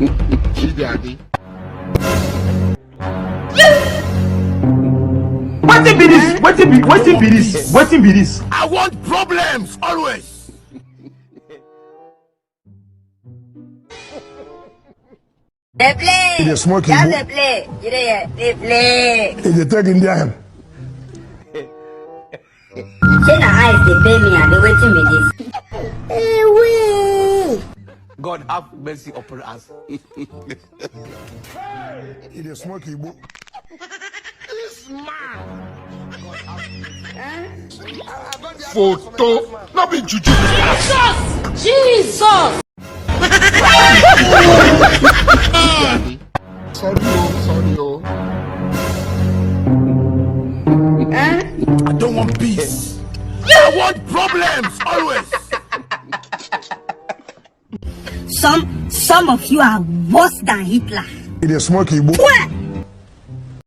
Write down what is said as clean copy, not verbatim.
Daddy. Wetin be this? Wetin be this? Wetin be this? I want problems always. They play. They smoke Yeah, it. they play. You there? They play. They take Indian. Say na eyes they pay me and they waiting with this. Hey, wait. God have mercy upon us. They smoke it. This man. Photo. Not be juju. Jesus. Sorry, oh. I don't want peace. I want problems always. Some of you are worse than Hitler. They smoke it. Where?